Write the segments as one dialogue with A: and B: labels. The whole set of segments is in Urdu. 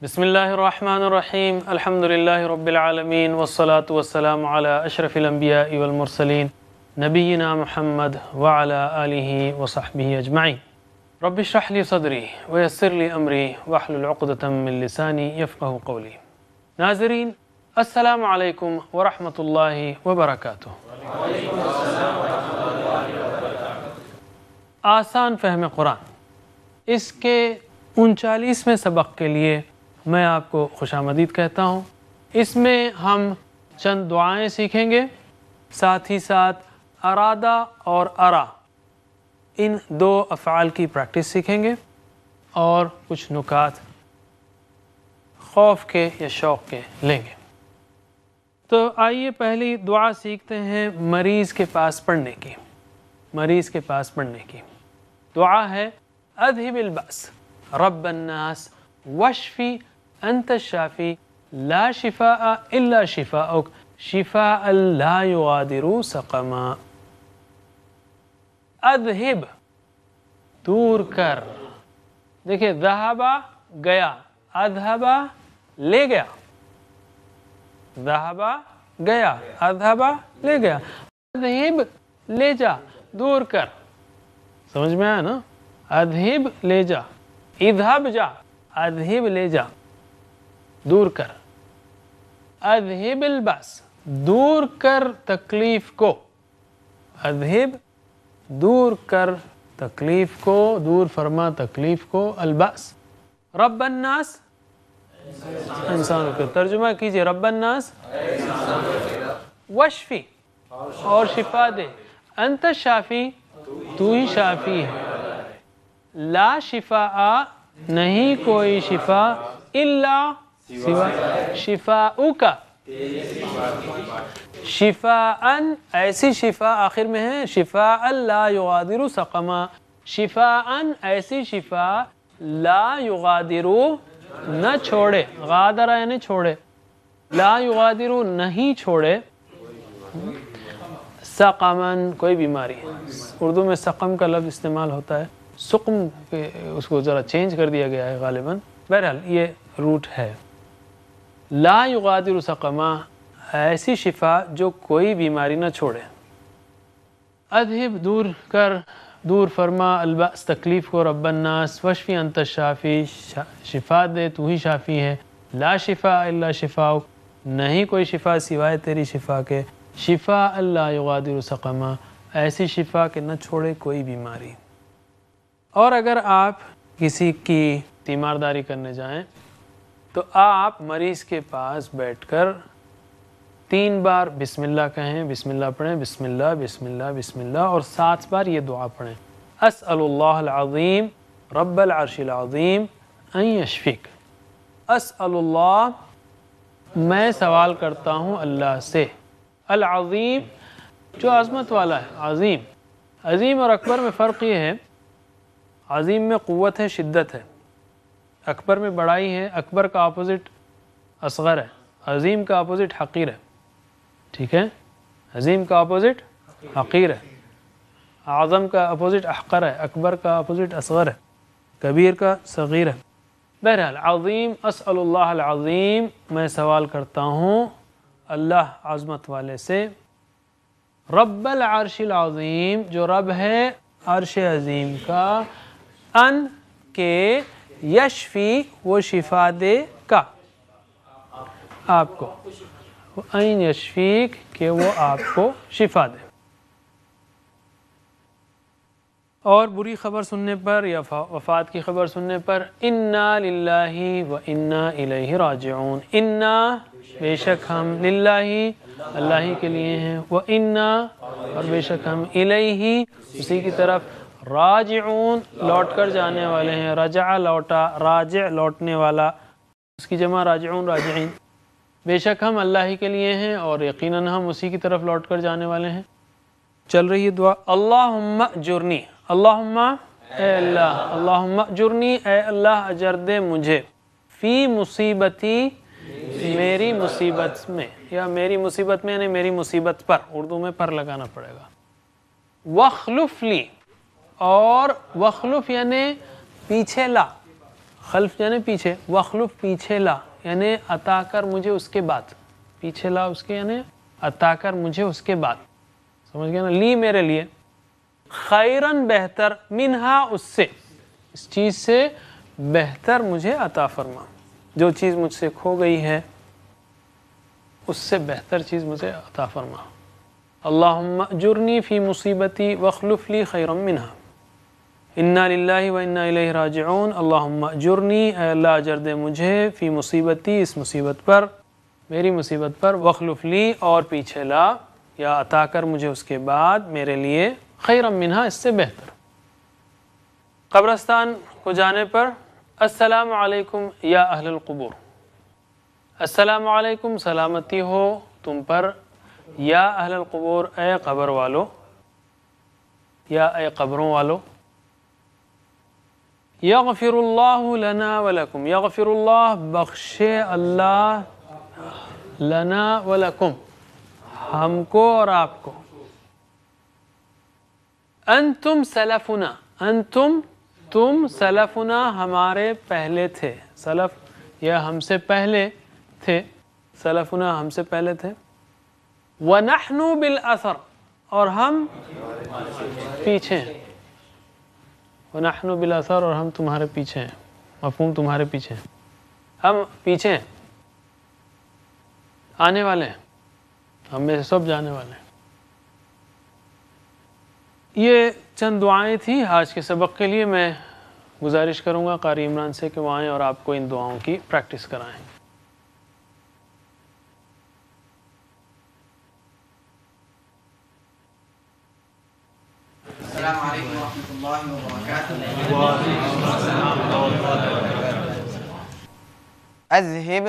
A: بسم اللہ الرحمن الرحیم الحمد للہ رب العالمین والصلاة والسلام علی اشرف الانبیاء والمرسلین نبینا محمد وعلی آلہ وصحبہ اجمعین رب اشرح لی صدری ویسر لی امری واحلل عقدۃ من لسانی یفقہوا قولی۔ ناظرین السلام علیکم ورحمۃ اللہ وبرکاتہ۔ آسان فہم قرآن، اس کے 39ویں سبق کے لیے میں آپ کو خوش آمدید کہتا ہوں۔ اس میں ہم چند دعائیں سیکھیں گے، ساتھ ہی ساتھ ارادہ اور ارا ان دو افعال کی پریکٹس سیکھیں گے اور کچھ نکات خوف کے یا شوق کے لیں گے۔ تو آئیے پہلی دعا سیکھتے ہیں مریض کے پاس پڑھنے کی۔ مریض کے پاس پڑھنے کی دعا ہے اذہب البأس رب الناس واشفی انت الشافی لا شفاء الا شفاءک شفاء لا یغادر سقما۔ اذہب دور کر، دیکھیں ذہبا گیا، اذہبا لے گیا، ذہبا گیا، اذہبا لے گیا، اذہب لے جا، دور کر۔ سمجھ میں آیا نا؟ اذہب لے جا، اذہب جا، اذہب لے جا، دور کر۔ اذہب البأس دور کر تکلیف کو، اذہب دور کر تکلیف کو، دور فرما تکلیف کو، البأس رب الناس انسانوں کے، ترجمہ کیجئے رب الناس واشفی اور شفا دے، انت شافی تو ہی شافی ہے، لا شفاء نہیں کوئی شفا الا سوا شفاءک شفاءن ایسی شفا آخر میں ہے، شفاء لا یغادر سقما، شفاءن ایسی شفا لا یغادر نہ چھوڑے، غادر یعنی چھوڑے، لا یغادر نہیں چھوڑے، سقمن کوئی بیماری۔ اردو میں سقم کا لفظ استعمال ہوتا ہے، سقم اس کو ذرا چینج کر دیا گیا ہے غالباً، بہرحال یہ روٹ ہے۔ لا یغادر سقما ایسی شفا جو کوئی بیماری نہ چھوڑے۔ اذہب دور کر، دور فرما، البأس تکلیف کو، رب الناس واشفی انت الشافی شفا دے تو ہی شافی ہے، لا شفاء الا شفاؤک نہیں کوئی شفا سوائے تیری شفا کے، شفاء لا یغادر سقما ایسی شفا کہ نہ چھوڑے کوئی بیماری۔ اور اگر آپ کسی کی تیمارداری کرنے جائیں تو آپ مریض کے پاس بیٹھ کر 3 بار بسم اللہ کہیں، بسم اللہ پڑھیں، بسم اللہ بسم اللہ بسم اللہ، اور 7 بار یہ دعا پڑھیں، اسأل اللہ العظیم رب العرش العظیم ان یشفیک۔ اسأل اللہ میں سوال کرتا ہوں اللہ سے، العظیم جو عظمت والا ہے، عظیم۔ عظیم اور اکبر میں فرق یہ ہے، عظیم میں قوت ہے، شدت ہے، اکبر میں بڑائی ہے۔ اکبر کا اپوزٹ اصغر ہے، عظیم کا اپوزٹ حقیر ہے، ٹھیک ہے؟ عظیم کا اپوزٹ حقیر ہے، اعظم کا اپوزٹ احقر ہے، اکبر کا اپوزٹ اصغر ہے، کبیر کا صغیر ہے۔ بہرحال عظیم، اسأل اللہ العظیم میں سوال کرتا ہوں اللہ عظمت والے سے، رب العرش العظیم جو رب ہے عرش عظیم کا، ان کے یشفی وہ شفا دے کا آپ کو، این یشفیک کہ وہ آپ کو شفا دے۔ اور بری خبر سننے پر یا وفات کی خبر سننے پر انا للہ و انا الیہ راجعون، انا بے شک ہم، للہ اللہ ہی کے لیے ہیں، و انا اور بے شک ہم، الیہ اسی کی طرف، راجعون لوٹ کر جانے والے ہیں، رجع لوٹا، راجع لوٹنے والا، اس کی جمع راجعون راجعین۔ بے شک ہم اللہ ہی کے لیے ہیں اور یقیناً ہم اسی کی طرف لوٹ کر جانے والے ہیں۔ چل رہی ہے دعا، اللہم اجرنی، اللہم اے اللہ، اللہم اجرنی اے اللہ اجر دے مجھے، فی مصیبتی میری مصیبت میں، یا میری مصیبت میں یعنی میری مصیبت پر، اردو میں پر لگانا پڑے گا، واخلف لی اور وخلف یعنی پیچھے لا، خلف یعنی پیچھے، وخلف پیچھے لا یعنی عطا کر مجھے اس کے بعد، پیچھے لا اس کے یعنی عطا کر مجھے اس کے بعد، سمجھ گئے نا، لی میرے لیے، خیرن بہتر، منہا اس سے، اس چیز سے بہتر مجھے عطا فرما، جو چیز مجھ سے کھو گئی ہے اس سے بہتر چیز مجھے عطا فرما۔ اللہم اجرنی فی مصیبتی واخلف لی خیرا منہا، انا للہ و انا الیہ راجعون۔ اللہم اجرنی، اے اللہ اجر دے مجھے، فی مصیبتی اس مصیبت پر، میری مصیبت پر، واخلف لی اور پیچھے لا یا عطا کر مجھے اس کے بعد میرے لیے، خیرا منہا اس سے بہتر۔ قبرستان کو جانے پر السلام علیکم یا اہل القبور، السلام علیکم سلامتی ہو تم پر، یا اہل القبور اے قبر والو، یا اے قبروں والو۔ یغفر اللہ لنا ولکم، یغفر اللہ بخشے اللہ، لنا ولکم ہم کو اور آپ کو، انتم سلفنا، انتم تم، سلفنا ہمارے پہلے تھے، سلف یا ہم سے پہلے تھے، سلفنا ہم سے پہلے تھے، وَنَحْنُ بِالْأَثَرِ اور ہم پیچھے ہیں، وَنَحْنُ بِالْأَثَرِ اور ہم تمہارے پیچھے ہیں، مفہوم تمہارے پیچھے ہیں، ہم پیچھے ہیں، آنے والے ہیں، ہم میں سے سب جانے والے ہیں۔ یہ چند دعائیں تھیں آج کے سبق کے لیے۔ میں گزارش کروں گا قاری عمران سے کہ وہ آئیں اور آپ کو ان دعاؤں کی پریکٹس کرائیں۔
B: السلام علیکم ورحمۃ اللہ وبرکاتہ۔ اذهب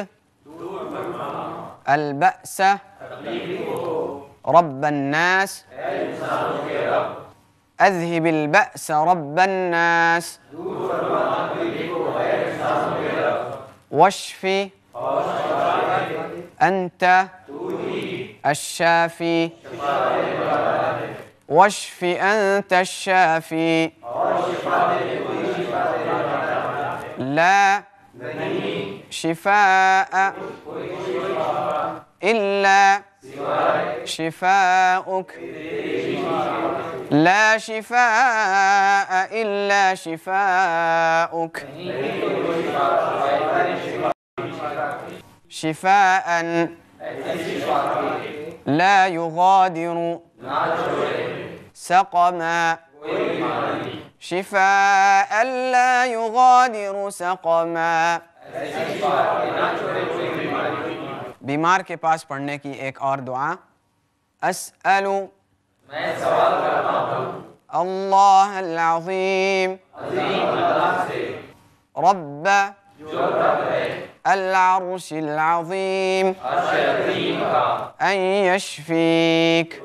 B: البأس رب الناس، اذهب البأس رب الناس، واشف انت الشافي، واشف انت الشافي، لا شفاء إلا شفاؤك، لا شفاء إلا شفاؤك، شفاء لا يغادر سقما، شفاء لا يغادر سقما۔ بیمار کے پاس پڑھنے کی ایک اور دعا، اسأل اللہ العظیم رب العرش العظیم ان یشفیک،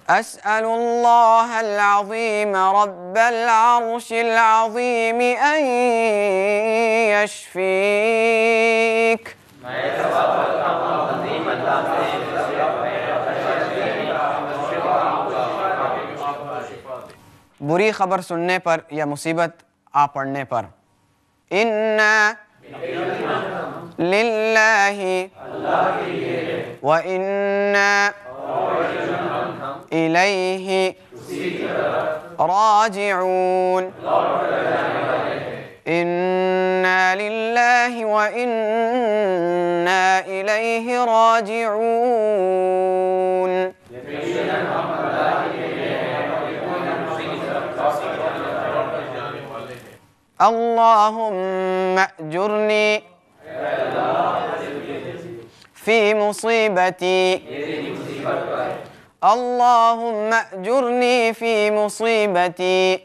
B: اسأل اللہ العظیم رب العرش العظیم ان یشفیک۔ بری خبر سننے پر یا مصیبت آ پڑنے پر، اِنَّا لِلَّهِ وَإِنَّا إِلَيْهِ راجعون، إِنَّا لِلَّهِ وَإِنَّا إِلَيْهِ راجعون۔ اللهم اجرني في مصيبتي، اللهم اجرني في مصيبتي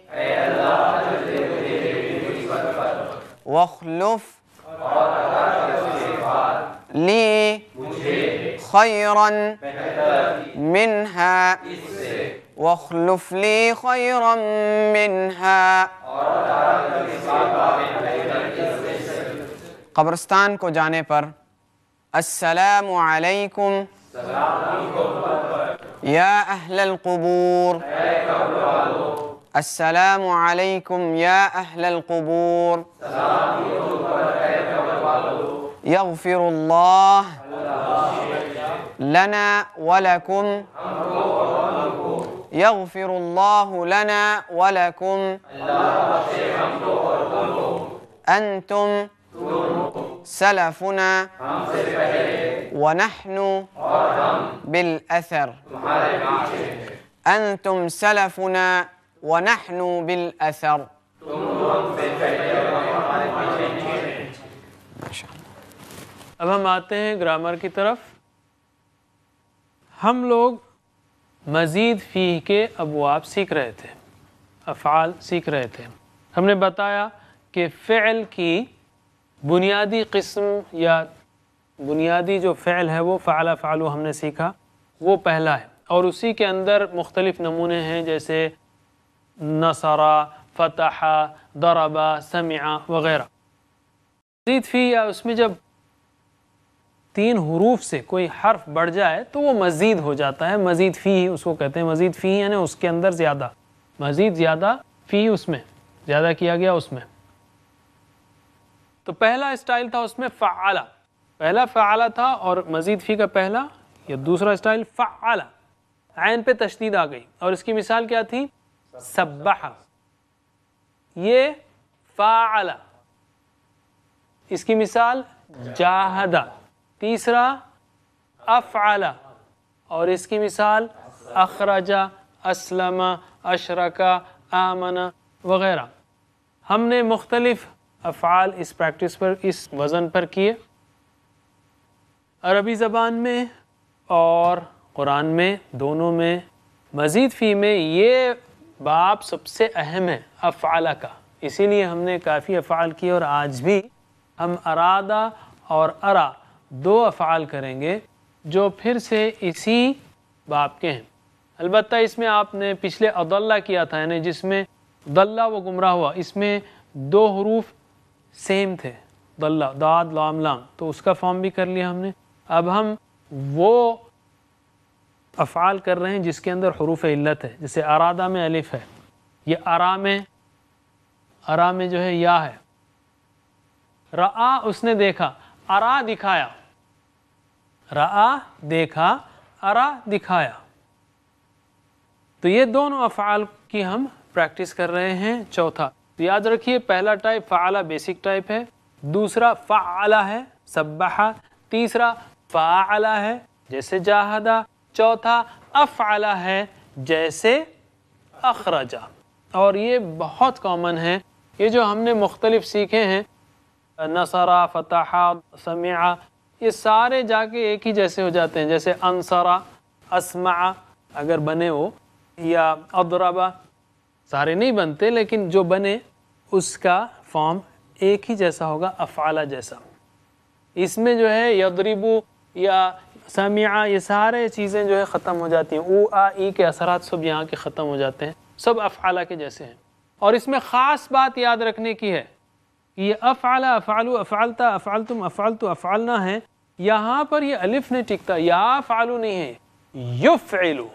B: واخلف لي خيرا منها، واخلف لي خيرا منها۔ قبرستان کو جانے پر السلام علیکم یا اہل القبور، السلام علیکم یا اہل القبور یغفر اللہ لنا ولکم یغفر اللہ لنا ولکم انتم سلفنا ونحن بالأثر انتم سلفنا ونحن بالأثر.
A: اب ہم آتے ہیں گرامر کی طرف. ہم لوگ مزید فی کے ابواب سیکھ رہے تھے، افعال سیکھ رہے تھے. ہم نے بتایا کہ فعل کی بنیادی قسم یا بنیادی جو فعل ہے وہ فعل فعلو ہم نے سیکھا، وہ پہلا ہے، اور اسی کے اندر مختلف نمونے ہیں جیسے نصرہ، فتح، ضربہ، سمع وغیرہ. مزید فی یا اس میں جب 3 حروف سے کوئی حرف بڑھ جائے تو وہ مزید ہو جاتا ہے. مزید فی اس کو کہتے ہیں. مزید فی یعنی اس کے اندر زیادہ، مزید زیادہ فی، اس میں زیادہ کیا گیا اس میں. تو پہلا اسٹائل تھا اس میں فعلا، پہلا فعلا تھا، اور مزید فی کا پہلا یا دوسرا اسٹائل فعلا، عین پہ تشدید آ گئی. اور اس کی مثال کیا تھی؟ سبح. یہ فعلا. اس کی مثال جاہدہ. تیسرا افعلا، اور اس کی مثال اخرجا، اسلم، اشرکا، آمنا وغیرہ. ہم نے مختلف افعال اس پریکٹس پر، اس وزن پر کیے. عربی زبان میں اور قرآن میں دونوں میں مزید فی میں یہ باب سب سے اہم ہے افعال کا. اسی لیے ہم نے کافی افعال کیے، اور آج بھی ہم ارادہ اور ارا 2 افعال کریں گے جو پھر سے اسی باب کے ہیں. البتہ اس میں آپ نے پچھلے اضلہ کیا تھا، یعنی جس میں ضلہ وہ گمراہ ہوا، اس میں 2 حروف سیم تھے، ضلہ، داد، لام، لام، تو اس کا فارم بھی کر لیا ہم نے. اب ہم وہ افعال کر رہے ہیں جس کے اندر حروف علت ہے. جیسے ارادہ میں الف ہے، یہ ارا میں جو ہے یا ہے. رآ اس نے دیکھا، ارا دکھایا، رآ دیکھا، ارا دکھایا. تو یہ دونوں افعال کی ہم پریکٹس کر رہے ہیں. چوتھا تو یاد رکھیے، پہلا ٹائپ فعلا بیسک ٹائپ ہے، دوسرا فعلا ہے سبحا، تیسرا فاعلا ہے جیسے جاہدہ، چوتھا افعلا ہے جیسے اخرجا. اور یہ بہت کامن ہے، یہ جو ہم نے مختلف سیکھے ہیں، نصرہ، فتحہ، سمعہ، یہ سارے جا کے ایک ہی جیسے ہو جاتے ہیں. جیسے انصرہ، اسمع اگر بنے ہو، یا اضربہ، سارے نہیں بنتے لیکن جو بنے اس کا فارم ایک ہی جیسا ہوگا، افعالہ جیسا. اس میں جو ہے یضربو یا سمع، یہ سارے چیزیں جو ہے ختم ہو جاتی ہیں. او آ ای کے اثرات سب یہاں کے ختم ہو جاتے ہیں، سب افعالہ کے جیسے ہیں. اور اس میں خاص بات یاد رکھنے کی ہے کہ یہ افعلہ، افعلو، افعلتا، افعلتم، افعلتو، افعلنا ہے، یہاں پر یہ الف نہیں ٹکتا، یا فعلو نہیں ہے، یفعلو.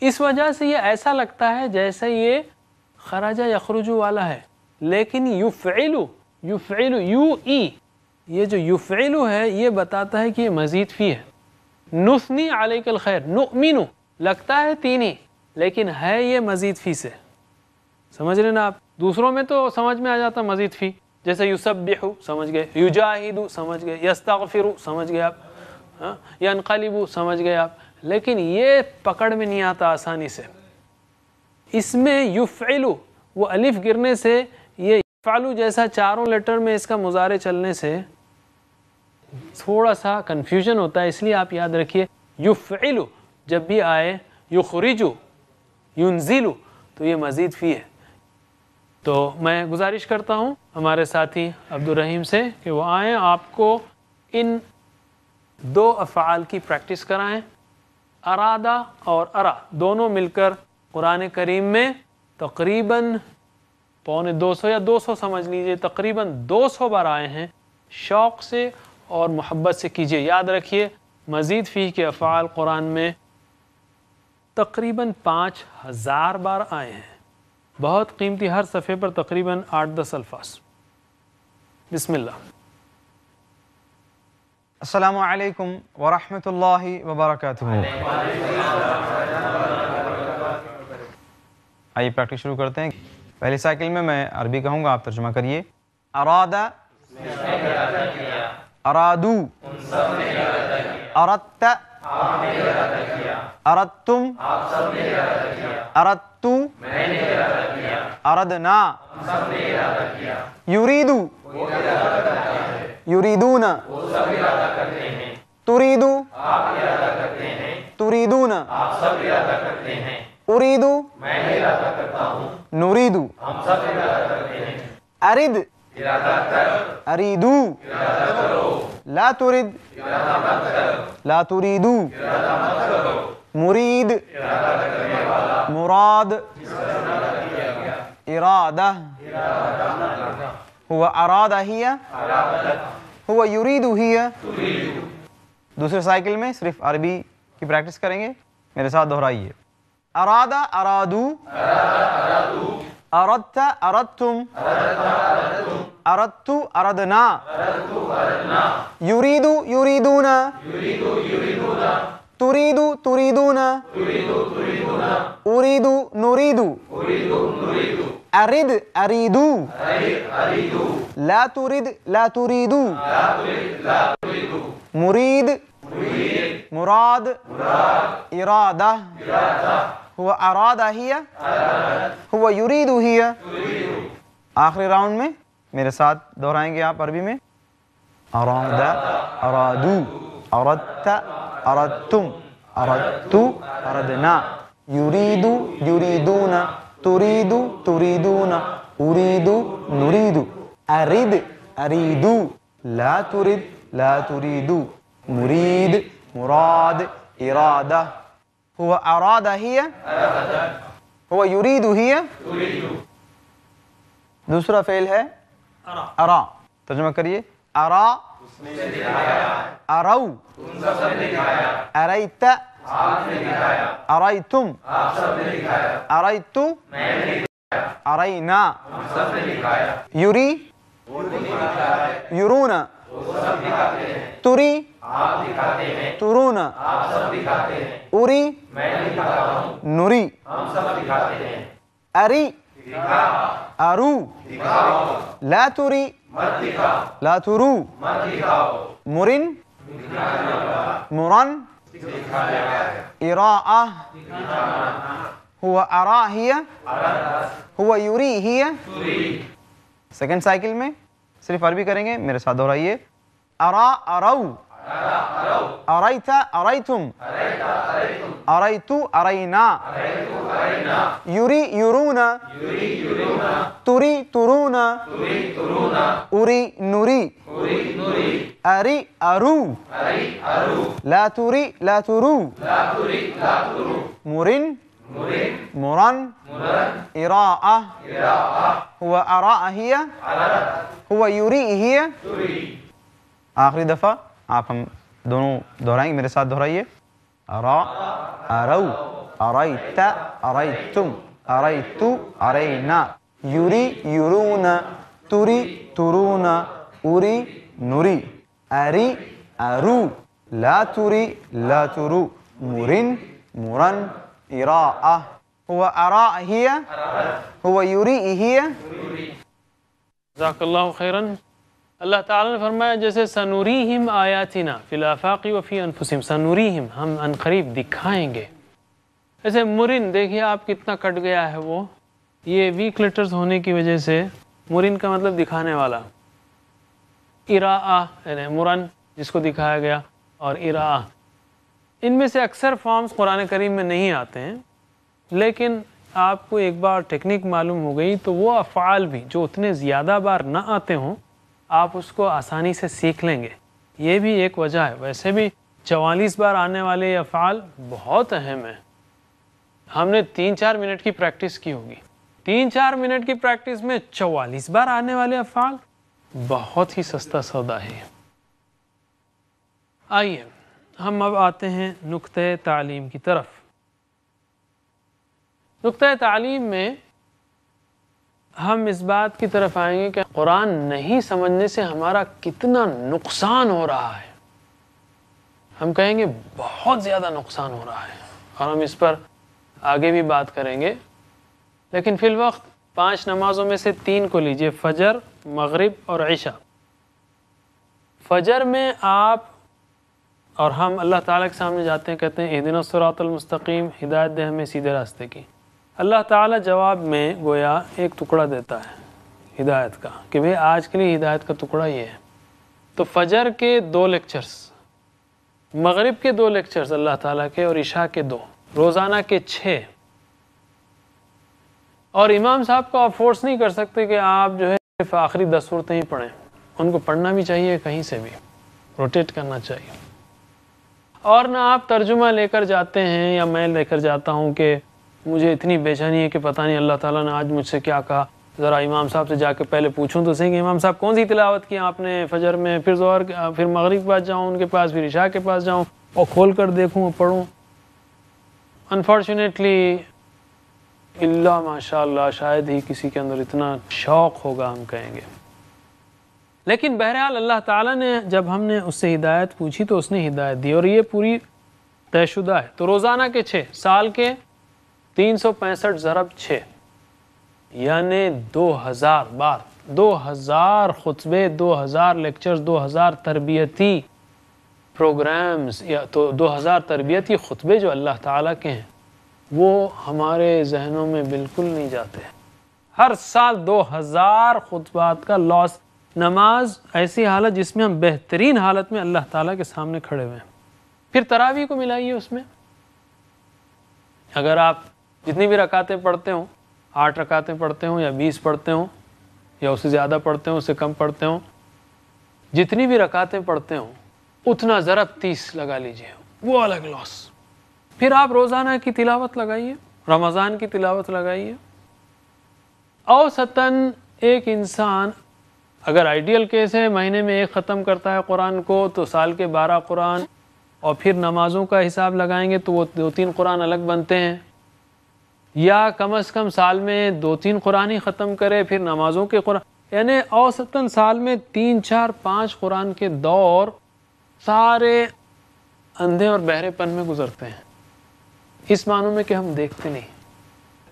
A: اس وجہ سے یہ ایسا لگتا ہے جیسے یہ خرج یخرجو والا ہے، لیکن یفعلو، یفعلو، یو ای، یہ جو یفعلو ہے یہ بتاتا ہے کہ یہ مزید فی ہے. نثنی علیک الخیر، نؤمنو لگتا ہے 3 ہی، لیکن ہے یہ مزید فی سے. سمجھ رہے نا آپ؟ دوسروں میں تو سمجھ میں آ جاتا مزید فی، جیسے یسبحو سمجھ گئے، یجاہدو سمجھ گئے، یستغفرو سمجھ گئے آپ، ینقلبو سمجھ گئے آپ. لیکن یہ پکڑ میں نہیں آتا آسانی سے. اس میں یفعلو، وہ الف گرنے سے، یہ یفعلو جیسا 4 لیٹر میں اس کا مضارع چلنے سے تھوڑا سا کنفیوژن ہوتا ہے. اس لیے آپ یاد رکھیے یفعلو جب بھی آئے، یخرجو، ینزلو، تو یہ مزید فی ہے. تو میں گزارش کرتا ہوں ہمارے ساتھی عبدالرحیم سے کہ وہ آئیں، آپ کو ان 2 افعال کی پریکٹس کرائیں. ارادہ اور ارا دونوں مل کر قرآن کریم میں تقریباً 250 یا 200 سمجھ لیجئے، تقریباً 200 بار آئے ہیں. شوق سے اور محبت سے کیجئے. یاد رکھیے مزید فی کے افعال قرآن میں تقریباً 5000 بار آئے ہیں. بہت قیمتی، ہر صفحے پر تقریباً 8-10 الفاظ. بسم اللہ.
B: السلام علیکم ورحمۃ اللہ وبرکاتہ. آئیے پریکٹس شروع کرتے ہیں. پہلی سائیکل میں عربی کہوں گا، آپ ترجمہ کریے. ارادہ، ارادو، اردت، اردتم، اردتو، اردنا، یریدو، یریدون، تریدو، تریدون، اریدو، نریدو، ارد، اریدو، لا ترد، لا تریدو، مرید، مراد، ارادہ، ہوا ارادہ ہی، ہوا یرید ہی. دوسرے سائیکل میں صرف عربی کی پریکٹس کریں گے، میرے ساتھ دہرائیے. ارادہ، ارادو، اردت، اردتم، اردتو، اردنا، یریدو، یریدون، تریدو، تریدون، اریدو، نریدو، ارد، اریدو، لا ترد، لا تریدو، مرید، مراد، ارادہ، ہوا ارادہ ہی، ہوا یرید ہی. آخری راؤنڈ میں میرے ساتھ دہرائیں گے آپ عربی میں. ارادہ، ارادو، اردت، اردتم، اردتو، اردنا، یریدو، یریدون، تریدو، تریدون، اریدو، نریدو، ارد، اریدو، لا ترد، لا تریدو، مرید، مراد، ارادہ، ہوا ارادہ ہی، ہوا یرید ہی. دوسرا فعل ہے ارا. ترجمہ کریے. ارا، ارو، اریت، ارایتم، ارایتو، ارینا، یری، یرون، تری، ترون، اری، نری، اری، ارو، لا تری، لا ترو، مرن، مرن، اراء، ہوا ارا ہی، ہوا یری ہی. سیکنڈ سائیکل میں صرف عربی کریں گے، میرے ساتھ دہرائیے. ارا، ارو، اریت، اریتم، اریتو، ارینا، یری، یرون، تری، ترون، اری، نری، اری، ارو، لا تری، لا ترو، مرن، مرن، اراء، ہوا اراء ہی، ہوا یری ہی. آخری دفعہ آپ ہم دونوں دہرائیں گے، میرے ساتھ دہرائیے. ارا، ارو، اریت، اریتم، اریتو، ارینا، یری، یرون، تری، ترون، اری، نری، اری، ارو، لا تری، لا ترو، مرن، مرن، اراء، ہوا اراء ہی، ہوا یری ہی.
A: جزاک اللہ خیراً. اللہ تعالیٰ نے فرمایا جیسے سنوریہم آیاتنا فی الآفاق وفی انفسہم، سنوریہم، ہم عنقریب دکھائیں گے. ایسے مرن دیکھیے آپ کتنا کٹ گیا ہے، وہ یہ ویک لیٹرز ہونے کی وجہ سے مرن کا مطلب دکھانے والا. اراء یعنی مرن جس کو دکھایا گیا، اور اراء، ان میں سے اکثر فارمز قرآن کریم میں نہیں آتے ہیں، لیکن آپ کو ایک بار ٹیکنیک معلوم ہو گئی تو وہ افعال بھی جو اتنے زیادہ بار نہ آتے ہوں آپ اس کو آسانی سے سیکھ لیں گے. یہ بھی ایک وجہ ہے. ویسے بھی 44 بار آنے والے یہ افعال بہت اہم ہیں. ہم نے 3-4 منٹ کی پریکٹس کی ہوگی. 3-4 منٹ کی پریکٹس میں 44 بار آنے والے افعال بہت ہی سستا سودا ہے. آئیے ہم اب آتے ہیں نقطۂ تعلیم کی طرف. نقطۂ تعلیم میں ہم اس بات کی طرف آئیں گے کہ قرآن نہیں سمجھنے سے ہمارا کتنا نقصان ہو رہا ہے. ہم کہیں گے بہت زیادہ نقصان ہو رہا ہے، اور ہم اس پر آگے بھی بات کریں گے. لیکن فی الوقت 5 نمازوں میں سے 3 کو لیجئے، فجر، مغرب اور عشاء. فجر میں آپ اور ہم اللہ تعالیٰ کے سامنے جاتے ہیں، کہتے ہیں اہدنا الصراط المستقیم، ہدایت دے ہمیں سیدھے راستے کی. اللہ تعالیٰ جواب میں گویا ایک ٹکڑا دیتا ہے ہدایت کا، کہ بھئی آج کے لیے ہدایت کا ٹکڑا یہ ہے. تو فجر کے 2 لیکچرز، مغرب کے 2 لیکچرز اللہ تعالیٰ کے، اور عشاء کے 2، روزانہ کے 6. اور امام صاحب کو آپ فورس نہیں کر سکتے کہ آپ جو ہے آخری 10 صورتیں ہی پڑھیں. ان کو پڑھنا بھی چاہیے، کہیں سے بھی روٹیٹ کرنا چاہیے. اور نہ آپ ترجمہ لے کر جاتے ہیں، یا میں لے کر جاتا ہوں کہ مجھے اتنی بے چینی ہے کہ پتہ نہیں اللہ تعالیٰ نے آج مجھ سے کیا کہا، ذرا امام صاحب سے جا کے پہلے پوچھوں تو صحیح کہ امام صاحب کون سی تلاوت کی آپ نے فجر میں، پھر ظہر، پھر مغرب کے پاس جاؤں ان کے پاس، پھر عشاء کے پاس جاؤں اور کھول کر دیکھوں اور پڑھوں. انفارچونیٹلی اللہ ماشاء اللہ شاید ہی کسی کے اندر اتنا شوق ہوگا، ہم کہیں گے. لیکن بہرحال اللہ تعالیٰ نے جب ہم نے اس سے ہدایت پوچھی تو اس نے ہدایت دی، اور یہ پوری طے شدہ ہے. تو روزانہ کے 6، سال کے 365 ضرب 6، یعنی 2000 بار، 2000 خطبے، 2000 لیکچرز، 2000 تربیتی پروگرامز، یا تو 2000 تربیتی خطبے جو اللہ تعالیٰ کے ہیں وہ ہمارے ذہنوں میں بالکل نہیں جاتے. ہر سال 2000 خطبات کا لاس. نماز ایسی حالت جس میں ہم بہترین حالت میں اللہ تعالیٰ کے سامنے کھڑے ہوئے ہیں. پھر تراویح کو ملائیے اس میں. اگر آپ جتنی بھی رکعتیں پڑھتے ہوں، 8 رکعتیں پڑھتے ہوں یا 20 پڑھتے ہوں یا اس سے زیادہ پڑھتے ہوں، اس سے کم پڑھتے ہوں، جتنی بھی رکعتیں پڑھتے ہوں اتنا ضرب 30 لگا لیجئے، وہ الگ لاس. پھر آپ روزانہ کی تلاوت لگائیے، رمضان کی تلاوت لگائیے. اوسطاً ایک انسان اگر آئیڈیل کیس ہے مہینے میں 1 ختم کرتا ہے قرآن کو، تو سال کے 12 قرآن، اور پھر نمازوں کا حساب لگائیں گے تو وہ 2-3 قرآن الگ بنتے ہیں. یا کم از کم سال میں 2-3 قرآن ہی ختم کرے، پھر نمازوں کے قرآن، یعنی اوسطاً سال میں 3-4-5 قرآن کے دور سارے اندھے اور بہرے پن میں گزرتے ہیں، اس معنوں میں کہ ہم دیکھتے نہیں.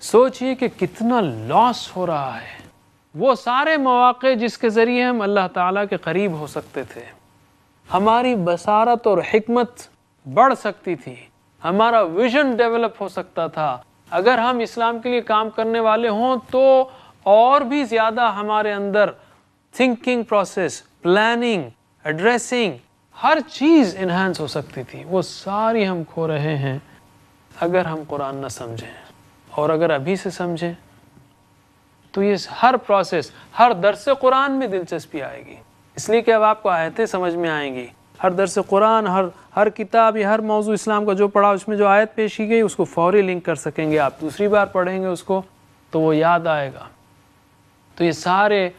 A: سوچئے کہ کتنا لاس ہو رہا ہے. وہ سارے مواقع جس کے ذریعے ہم اللہ تعالیٰ کے قریب ہو سکتے تھے، ہماری بصارت اور حکمت بڑھ سکتی تھی، ہمارا ویژن ڈیولپ ہو سکتا تھا. اگر ہم اسلام کے لیے کام کرنے والے ہوں تو اور بھی زیادہ ہمارے اندر تھنکنگ پروسیس، پلاننگ، ایڈریسنگ، ہر چیز انہانس ہو سکتی تھی. وہ ساری ہم کھو رہے ہیں اگر ہم قرآن نہ سمجھیں. اور اگر ابھی سے سمجھیں تو یہ ہر پروسیس، ہر درس قرآن میں دلچسپی آئے گی، اس لیے کہ اب آپ کو آیتیں سمجھ میں آئیں گی. ہر درس قرآن، ہر کتاب یا ہر موضوع اسلام کا جو پڑھا اس میں جو آیت پیش کی گئی اس کو فوری لنک کر سکیں گے. آپ دوسری بار پڑھیں گے اس کو تو وہ یاد آئے گا. تو یہ سارے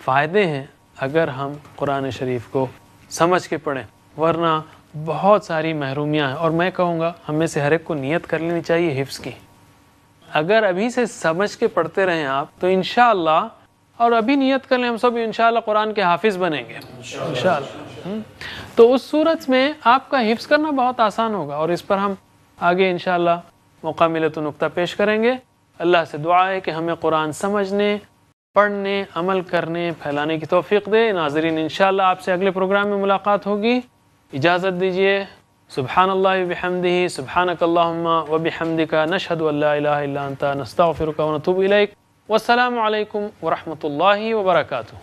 A: فائدے ہیں اگر ہم قرآن شریف کو سمجھ کے پڑھیں، ورنہ بہت ساری محرومیاں ہیں. اور میں کہوں گا ہم میں سے ہر ایک کو نیت کر لینی چاہیے حفظ کی. اگر ابھی سے سمجھ کے پڑھتے رہیں آپ تو انشاءاللہ، اور ابھی نیت کر لیں ہم سب انشاءاللہ قرآن کے حافظ بنیں گے انشاءاللہ. تو اس صورت میں آپ کا حفظ کرنا بہت آسان ہوگا، اور اس پر ہم آگے انشاءاللہ موقع ملے تو نقطہ پیش کریں گے. اللہ سے دعا ہے کہ ہمیں قرآن سمجھنے، پڑھنے، عمل کرنے، پھیلانے کی توفیق دے. ناظرین انشاءاللہ آپ سے اگلے پروگرام میں ملاقات ہوگی. اجازت دیجیے. سبحان اللہ وبحمدہ، سبحانک اللہم وبحمدک، نشہد ان لا الہ الا انت، نستغفرک ونتوب الیک. والسلام علیکم ورحمۃ اللہ وبرکاتہ.